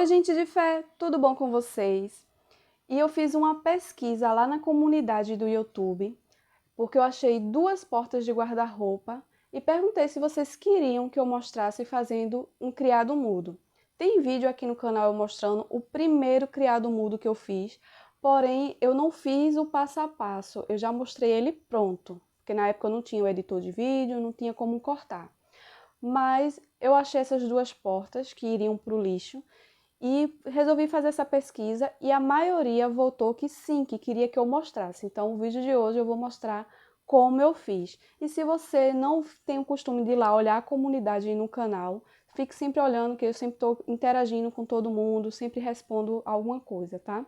Oi, gente de fé, tudo bom com vocês? E eu fiz uma pesquisa lá na comunidade do YouTube, porque eu achei duas portas de guarda-roupa e perguntei se vocês queriam que eu mostrasse fazendo um criado mudo. Tem vídeo aqui no canal eu mostrando o primeiro criado mudo que eu fiz, porém eu não fiz o passo a passo, eu já mostrei ele pronto, porque na época eu não tinha o editor de vídeo, não tinha como cortar. Mas eu achei essas duas portas que iriam para o lixo e resolvi fazer essa pesquisa e a maioria votou que sim, que queria que eu mostrasse. Então, o vídeo de hoje eu vou mostrar como eu fiz. E se você não tem o costume de ir lá olhar a comunidade aí no canal, fique sempre olhando, que eu sempre estou interagindo com todo mundo, sempre respondo alguma coisa, tá?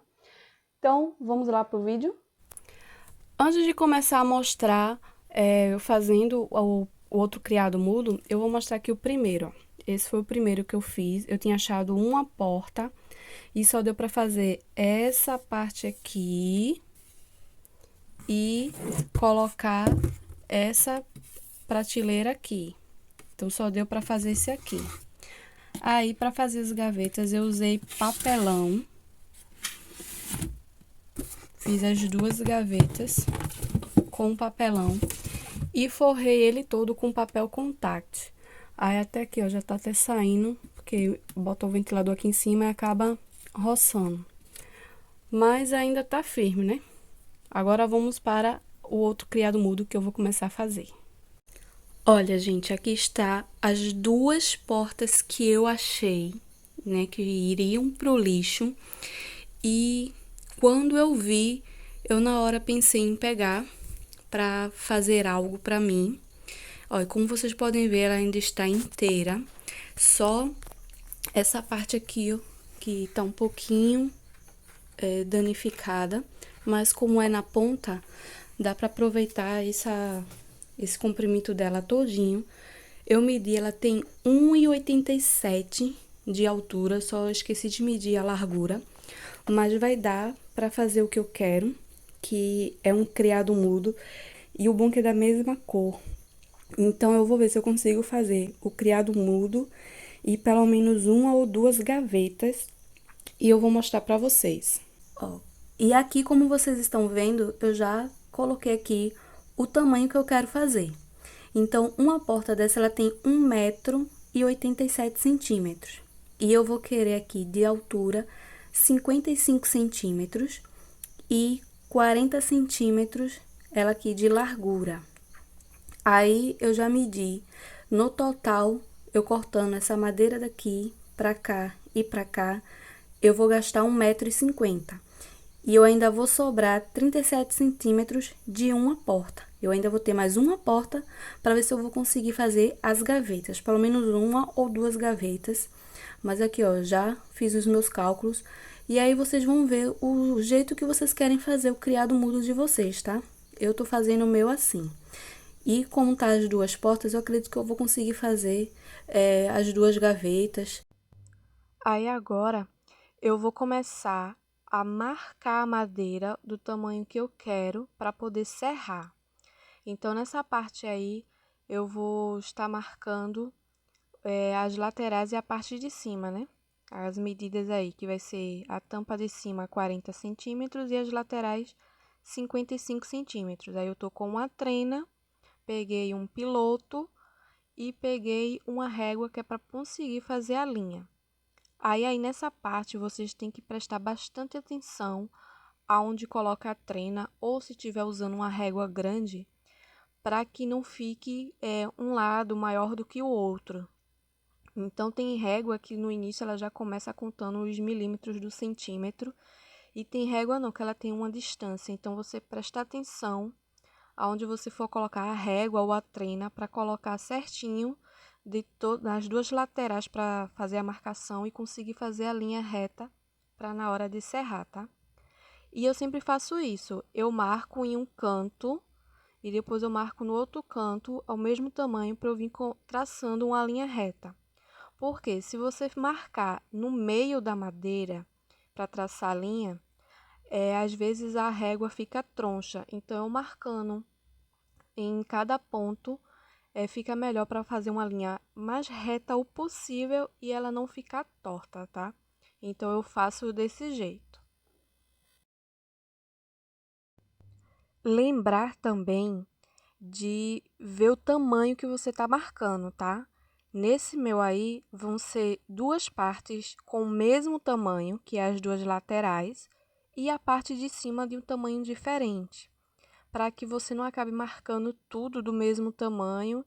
Então, vamos lá pro vídeo? Antes de começar a mostrar eu fazendo o outro criado mudo, eu vou mostrar aqui o primeiro, ó. Esse foi o primeiro que eu fiz. Eu tinha achado uma porta e só deu para fazer essa parte aqui e colocar essa prateleira aqui. Então, só deu para fazer esse aqui. Aí, para fazer as gavetas, eu usei papelão. Fiz as duas gavetas com papelão e forrei ele todo com papel contact. Aí, até aqui, ó, já tá até saindo, porque bota o ventilador aqui em cima e acaba roçando. Mas ainda tá firme, né? Agora vamos para o outro criado mudo que eu vou começar a fazer. Olha, gente, aqui está as duas portas que eu achei, né, que iriam pro lixo. E quando eu vi, eu na hora pensei em pegar para fazer algo para mim. Olha, como vocês podem ver, ela ainda está inteira. Só essa parte aqui, ó, que tá um pouquinho danificada, mas como é na ponta, dá para aproveitar esse comprimento dela todinho. Eu medi, ela tem 1,87 de altura, só esqueci de medir a largura, mas vai dar para fazer o que eu quero, que é um criado mudo, e o bom é que é da mesma cor. Então, eu vou ver se eu consigo fazer o criado mudo e pelo menos uma ou duas gavetas, e eu vou mostrar para vocês. Ó, e aqui, como vocês estão vendo, eu já coloquei aqui o tamanho que eu quero fazer. Então, uma porta dessa, ela tem 1,87 m. E eu vou querer aqui de altura 55 centímetros e 40 centímetros ela aqui de largura. Aí, eu já medi no total, eu cortando essa madeira daqui pra cá e pra cá, eu vou gastar 1,50 m. E eu ainda vou sobrar 37 centímetros de uma porta. Eu ainda vou ter mais uma porta para ver se eu vou conseguir fazer as gavetas. Pelo menos uma ou duas gavetas. Mas aqui, ó, já fiz os meus cálculos. E aí, vocês vão ver o jeito que vocês querem fazer o criado mudo de vocês, tá? Eu tô fazendo o meu assim. E como tá as duas portas, eu acredito que eu vou conseguir fazer as duas gavetas. Aí, agora, eu vou começar a marcar a madeira do tamanho que eu quero para poder serrar. Então, nessa parte aí, eu vou estar marcando as laterais e a parte de cima, né? As medidas aí, que vai ser a tampa de cima 40 centímetros e as laterais 55 centímetros. Aí, eu tô com uma trena, peguei um piloto e peguei uma régua que é para conseguir fazer a linha. Aí nessa parte vocês têm que prestar bastante atenção aonde coloca a trena ou se estiver usando uma régua grande, para que não fique um lado maior do que o outro. Então tem régua que no início ela já começa contando os milímetros do centímetro e tem régua não, que ela tem uma distância. Então você presta atenção aonde você for colocar a régua ou a trena para colocar certinho nas duas laterais para fazer a marcação e conseguir fazer a linha reta para na hora de serrar, tá? E eu sempre faço isso, eu marco em um canto e depois eu marco no outro canto ao mesmo tamanho para eu vir traçando uma linha reta. Porque se você marcar no meio da madeira para traçar a linha, às vezes a régua fica troncha, então eu marcando em cada ponto fica melhor para fazer uma linha mais reta o possível e ela não ficar torta, tá? Então, eu faço desse jeito. Lembrar também de ver o tamanho que você está marcando, tá? Nesse meu aí, vão ser duas partes com o mesmo tamanho, que é as duas laterais, e a parte de cima de um tamanho diferente, para que você não acabe marcando tudo do mesmo tamanho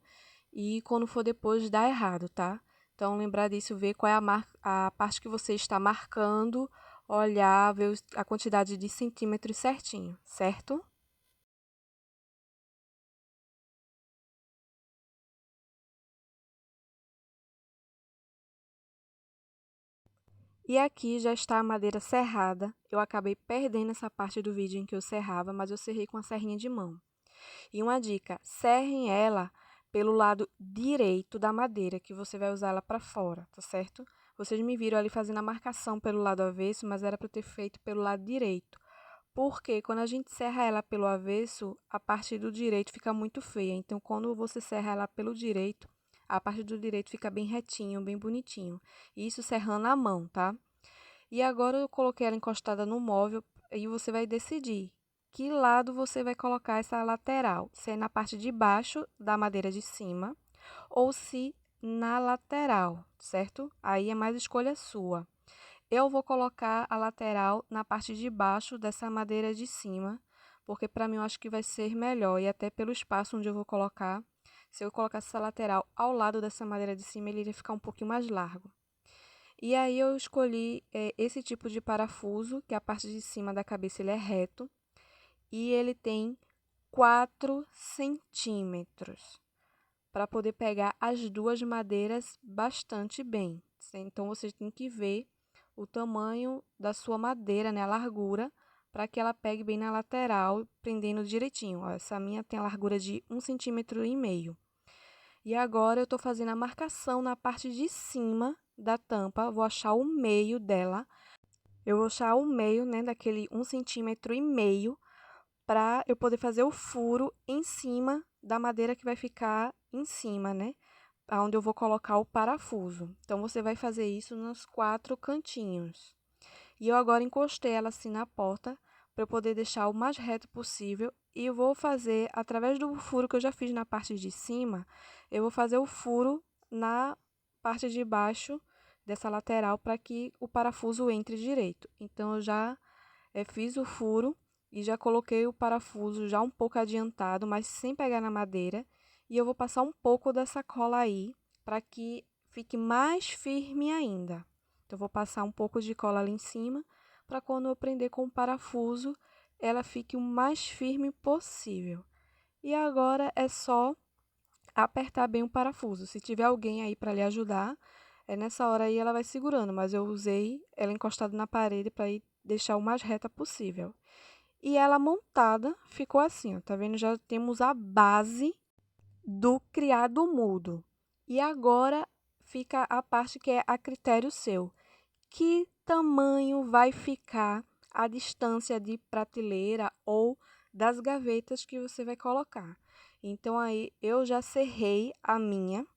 e quando for depois dar errado, tá? Então, lembrar disso, ver qual é a parte que você está marcando, olhar, ver a quantidade de centímetros certinho, certo? E aqui já está a madeira serrada. Eu acabei perdendo essa parte do vídeo em que eu serrava, mas eu serrei com a serrinha de mão. E uma dica, serrem ela pelo lado direito da madeira, que você vai usar ela para fora, tá certo? Vocês me viram ali fazendo a marcação pelo lado avesso, mas era para ter feito pelo lado direito. Porque quando a gente serra ela pelo avesso, a parte do direito fica muito feia. Então, quando você serra ela pelo direito, a parte do direito fica bem retinho, bem bonitinho. Isso serrando a mão, tá? E agora eu coloquei ela encostada no móvel e você vai decidir que lado você vai colocar essa lateral, se é na parte de baixo da madeira de cima ou se na lateral, certo? Aí é mais escolha sua. Eu vou colocar a lateral na parte de baixo dessa madeira de cima, porque para mim eu acho que vai ser melhor e até pelo espaço onde eu vou colocar. Se eu colocar essa lateral ao lado dessa madeira de cima, ele iria ficar um pouquinho mais largo. E aí eu escolhi esse tipo de parafuso, que a parte de cima da cabeça ele é reto, e ele tem 4 centímetros, para poder pegar as duas madeiras bastante bem. Então, vocês têm que ver o tamanho da sua madeira, né, a largura, para que ela pegue bem na lateral, prendendo direitinho. Ó, essa minha tem a largura de 1,5 cm. E agora eu estou fazendo a marcação na parte de cima da tampa, vou achar o meio dela. Eu vou achar o meio, né, daquele 1,5 cm, para eu poder fazer o furo em cima da madeira que vai ficar em cima, né? Onde eu vou colocar o parafuso. Então, você vai fazer isso nos 4 cantinhos. E eu agora encostei ela assim na porta, para eu poder deixar o mais reto possível. E eu vou fazer, através do furo que eu já fiz na parte de cima, eu vou fazer o furo na parte de baixo dessa lateral, para que o parafuso entre direito. Então, eu já fiz o furo e já coloquei o parafuso já um pouco adiantado, mas sem pegar na madeira. E eu vou passar um pouco dessa cola aí, para que fique mais firme ainda. Então, eu vou passar um pouco de cola ali em cima, para quando eu prender com o parafuso, ela fique o mais firme possível. E agora é só apertar bem o parafuso. Se tiver alguém aí para lhe ajudar, nessa hora aí ela vai segurando, mas eu usei ela encostada na parede para deixar o mais reta possível. E ela montada ficou assim, ó, tá vendo? Já temos a base do criado mudo. E agora fica a parte que é a critério seu. Que tamanho vai ficar a distância de prateleira ou das gavetas que você vai colocar? Então, aí eu já serrei a minha,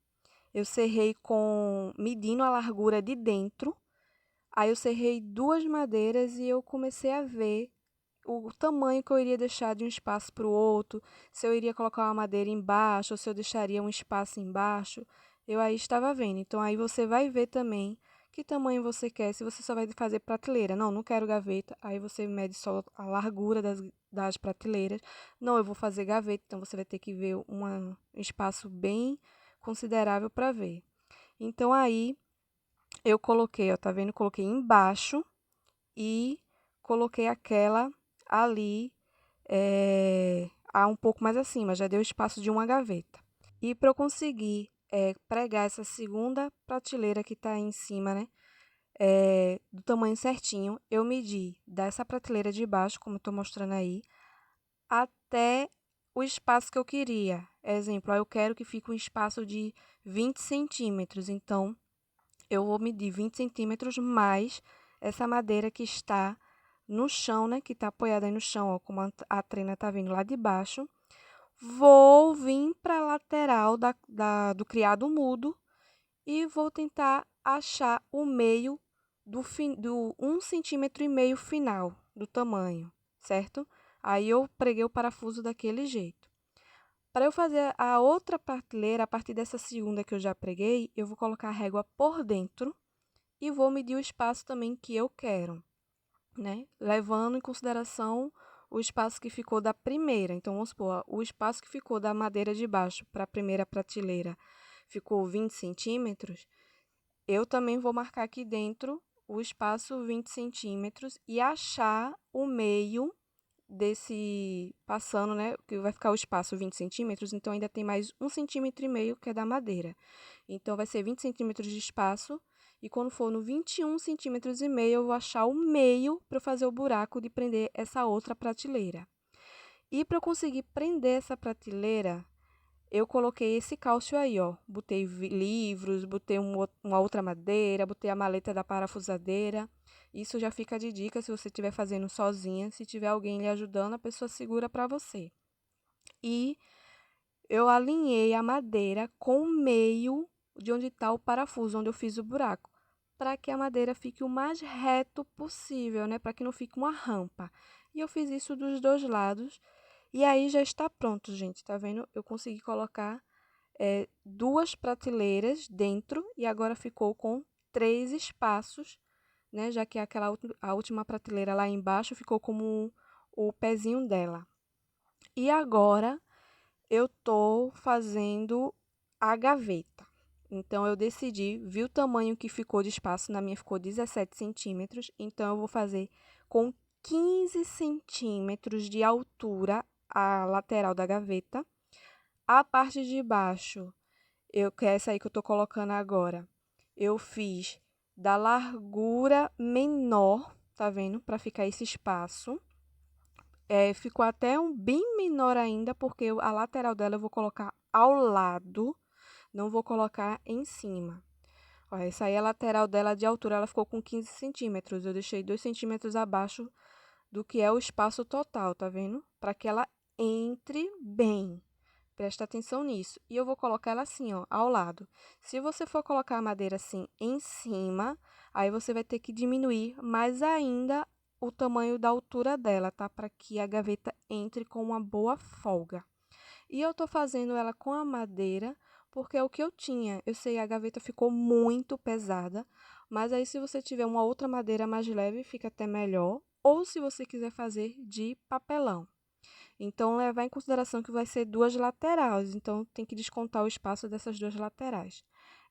eu serrei medindo a largura de dentro, aí eu serrei duas madeiras e eu comecei a ver o tamanho que eu iria deixar de um espaço para o outro, se eu iria colocar uma madeira embaixo ou se eu deixaria um espaço embaixo, eu aí estava vendo. Então, aí você vai ver também que tamanho você quer, se você só vai fazer prateleira. Não, não quero gaveta, aí você mede só a largura das prateleiras. Não, eu vou fazer gaveta, então você vai ter que ver um espaço bem considerável para ver. Então, aí eu coloquei, ó, tá vendo? Coloquei embaixo e coloquei aquela ali um pouco mais acima, já deu espaço de uma gaveta. E para eu conseguir pregar essa segunda prateleira que está em cima, né, do tamanho certinho, eu medi dessa prateleira de baixo, como eu estou mostrando aí, até o espaço que eu queria. Exemplo, eu quero que fique um espaço de 20 centímetros, então eu vou medir 20 centímetros mais essa madeira que está no chão, né? Que está apoiada aí no chão, ó, como a trena tá vindo lá de baixo. Vou vir para a lateral do criado mudo e vou tentar achar o meio do 1,5 cm final do tamanho, certo? Aí eu preguei o parafuso daquele jeito. Para eu fazer a outra prateleira, a partir dessa segunda que eu já preguei, eu vou colocar a régua por dentro e vou medir o espaço também que eu quero, né? Levando em consideração o espaço que ficou da primeira. Então, vamos supor, o espaço que ficou da madeira de baixo para a primeira prateleira ficou 20 centímetros, eu também vou marcar aqui dentro o espaço 20 centímetros e achar o meio desse, passando, né, que vai ficar o espaço 20 centímetros, então ainda tem mais 1,5 cm que é da madeira. Então, vai ser 20 centímetros de espaço, e quando for no 21,5 centímetros, eu vou achar o meio para fazer o buraco de prender essa outra prateleira. E para eu conseguir prender essa prateleira, eu coloquei esse cálcio aí, ó. Botei livros, botei uma outra madeira, botei a maleta da parafusadeira. Isso já fica de dica se você estiver fazendo sozinha. Se tiver alguém lhe ajudando, a pessoa segura para você. E eu alinhei a madeira com o meio de onde está o parafuso, onde eu fiz o buraco, para que a madeira fique o mais reto possível, né? Para que não fique uma rampa. E eu fiz isso dos dois lados. E aí já está pronto, gente. Tá vendo? Eu consegui colocar duas prateleiras dentro e agora ficou com 3 espaços, né? Já que a última prateleira lá embaixo ficou como o pezinho dela. E agora eu tô fazendo a gaveta. Então, eu decidi, vi o tamanho que ficou de espaço, na minha ficou 17 centímetros, então eu vou fazer com 15 centímetros de altura a lateral da gaveta. A parte de baixo, que é essa aí que eu tô colocando agora, eu fiz da largura menor, tá vendo? Para ficar esse espaço. Ficou até bem menor ainda, porque a lateral dela eu vou colocar ao lado, não vou colocar em cima. Ó, essa aí é a lateral dela de altura, ela ficou com 15 centímetros. Eu deixei 2 centímetros abaixo do que é o espaço total, tá vendo? Para que ela entre bem. Presta atenção nisso. E eu vou colocar ela assim, ó, ao lado. Se você for colocar a madeira assim em cima, aí você vai ter que diminuir mais ainda o tamanho da altura dela, tá? Para que a gaveta entre com uma boa folga. E eu tô fazendo ela com a madeira, porque é o que eu tinha. Eu sei, a gaveta ficou muito pesada, mas aí se você tiver uma outra madeira mais leve, fica até melhor. Ou se você quiser fazer de papelão. Então, levar em consideração que vai ser duas laterais, então tem que descontar o espaço dessas duas laterais.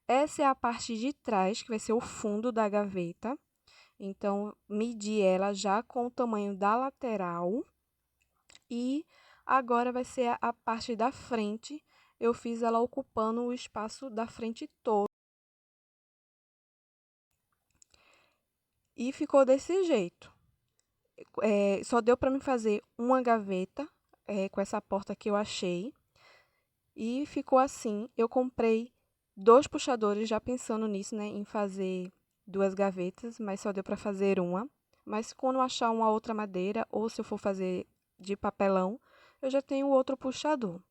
Essa é a parte de trás, que vai ser o fundo da gaveta. Então, medi ela já com o tamanho da lateral. E agora vai ser a parte da frente. Eu fiz ela ocupando o espaço da frente todo. E ficou desse jeito. Só deu para me fazer uma gaveta com essa porta que eu achei. E ficou assim. Eu comprei 2 puxadores, já pensando nisso, né, em fazer 2 gavetas, mas só deu para fazer uma. Mas quando eu achar uma outra madeira, ou se eu for fazer de papelão, eu já tenho outro puxador.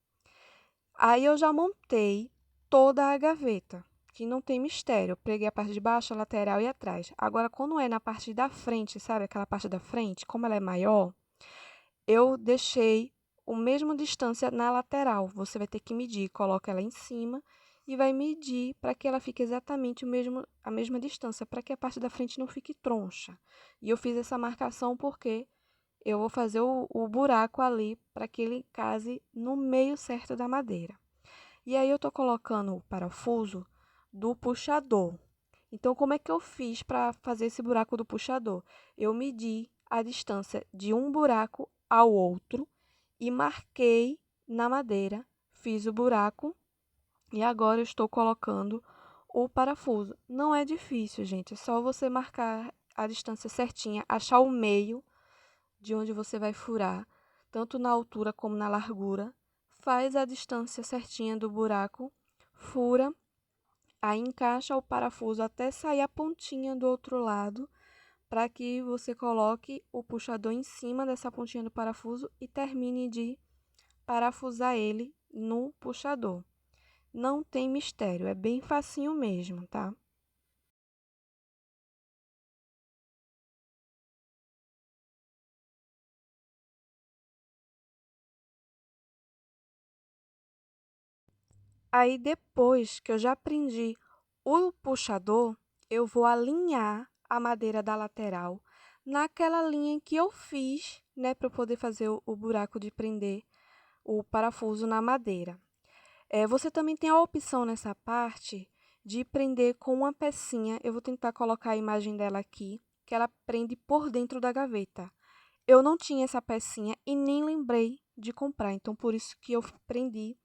Aí eu já montei toda a gaveta, que não tem mistério. Eu preguei a parte de baixo, a lateral e atrás. Agora, quando é na parte da frente, sabe aquela parte da frente, como ela é maior, eu deixei a mesma distância na lateral. Você vai ter que medir, coloca ela em cima e vai medir para que ela fique exatamente a mesma distância, para que a parte da frente não fique troncha. E eu fiz essa marcação porque eu vou fazer o buraco ali para que ele case no meio certo da madeira. E aí eu estou colocando o parafuso do puxador. Então, como é que eu fiz para fazer esse buraco do puxador? Eu medi a distância de um buraco ao outro e marquei na madeira, fiz o buraco e agora eu estou colocando o parafuso. Não é difícil, gente, é só você marcar a distância certinha, achar o meio de onde você vai furar, tanto na altura como na largura, faz a distância certinha do buraco, fura, aí encaixa o parafuso até sair a pontinha do outro lado, para que você coloque o puxador em cima dessa pontinha do parafuso e termine de parafusar ele no puxador. Não tem mistério, é bem facinho mesmo, tá? Aí, depois que eu já prendi o puxador, eu vou alinhar a madeira da lateral naquela linha que eu fiz, né, para eu poder fazer o buraco de prender o parafuso na madeira. Você também tem a opção nessa parte de prender com uma pecinha. Eu vou tentar colocar a imagem dela aqui, que ela prende por dentro da gaveta. Eu não tinha essa pecinha e nem lembrei de comprar, então por isso que eu prendi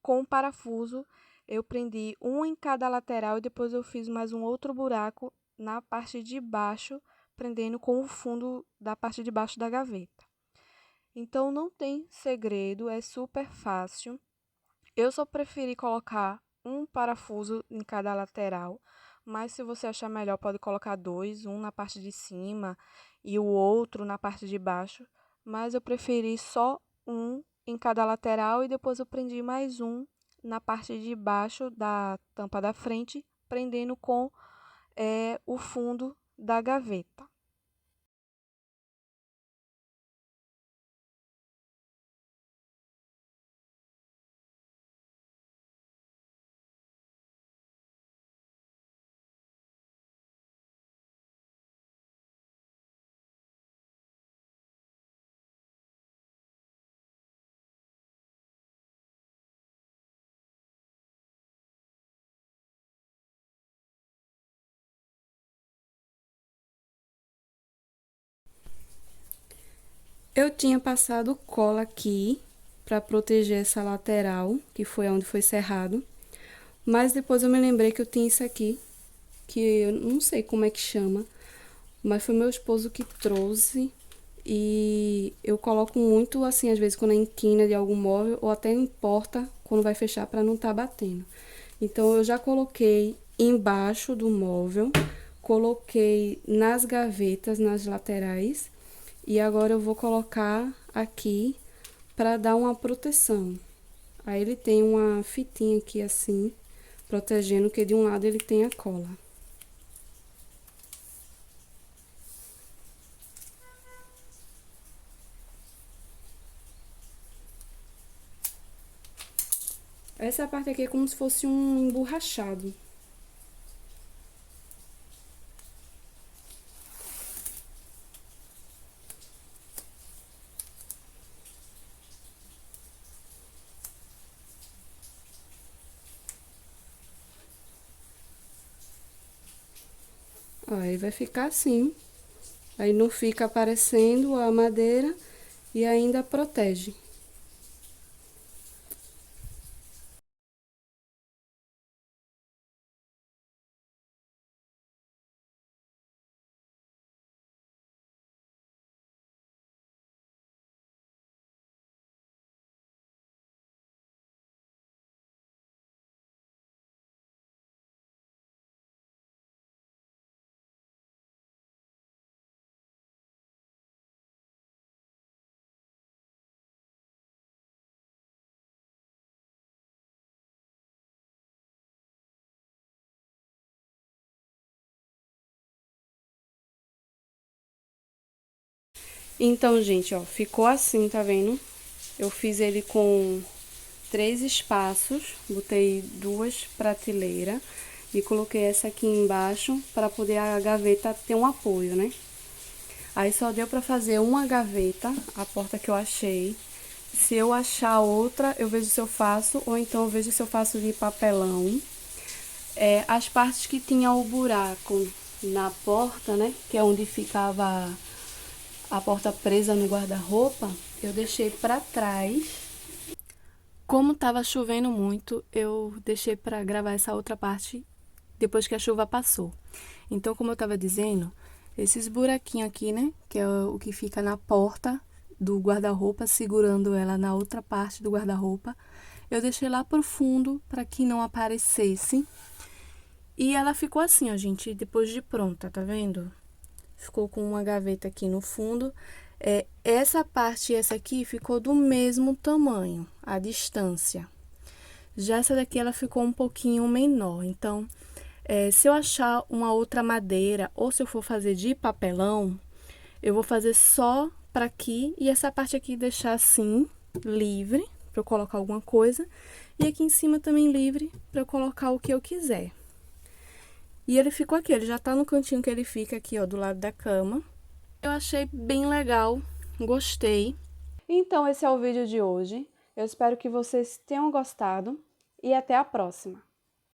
com o parafuso. Eu prendi um em cada lateral e depois eu fiz mais um outro buraco na parte de baixo, prendendo com o fundo da parte de baixo da gaveta. Então não tem segredo, é super fácil. Eu só preferi colocar um parafuso em cada lateral, mas se você achar melhor, pode colocar dois, um na parte de cima e o outro na parte de baixo. Mas eu preferi só um em cada lateral e depois eu prendi mais um na parte de baixo da tampa da frente, prendendo com o fundo da gaveta. Eu tinha passado cola aqui para proteger essa lateral, que foi onde foi serrado. Mas depois eu me lembrei que eu tinha isso aqui, que eu não sei como é que chama, mas foi meu esposo que trouxe. E eu coloco muito assim, às vezes, quando é em quina de algum móvel, ou até em porta, quando vai fechar, para não estar batendo. Então, eu já coloquei embaixo do móvel, coloquei nas gavetas, nas laterais, e agora eu vou colocar aqui para dar uma proteção. Aí ele tem uma fitinha aqui assim, protegendo, que de um lado ele tem a cola. Essa parte aqui é como se fosse um emborrachado. Ó, aí vai ficar assim. Aí não fica aparecendo a madeira e ainda protege. Então, gente, ó, ficou assim, tá vendo? Eu fiz ele com 3 espaços, botei 2 prateleiras e coloquei essa aqui embaixo para poder a gaveta ter um apoio, né? Aí só deu para fazer uma gaveta, a porta que eu achei. Se eu achar outra, eu vejo se eu faço, ou então eu vejo se eu faço de papelão. As partes que tinha o buraco na porta, né, que é onde ficava a porta presa no guarda-roupa, eu deixei para trás. Como tava chovendo muito, eu deixei para gravar essa outra parte depois que a chuva passou. Então, como eu tava dizendo, esses buraquinhos aqui, né, que é o que fica na porta do guarda-roupa, segurando ela na outra parte do guarda-roupa, eu deixei lá pro fundo para que não aparecesse. E ela ficou assim, ó, gente, depois de pronta, tá vendo? Ficou com uma gaveta aqui no fundo. Essa parte e essa aqui ficou do mesmo tamanho, a distância. Já essa daqui, ela ficou um pouquinho menor. Então, se eu achar uma outra madeira, ou se eu for fazer de papelão, eu vou fazer só para aqui e essa parte aqui deixar assim, livre, para eu colocar alguma coisa. E aqui em cima também livre para eu colocar o que eu quiser. E ele ficou aqui, ele já tá no cantinho que ele fica aqui, ó, do lado da cama. Eu achei bem legal, gostei. Então, esse é o vídeo de hoje. Eu espero que vocês tenham gostado e até a próxima.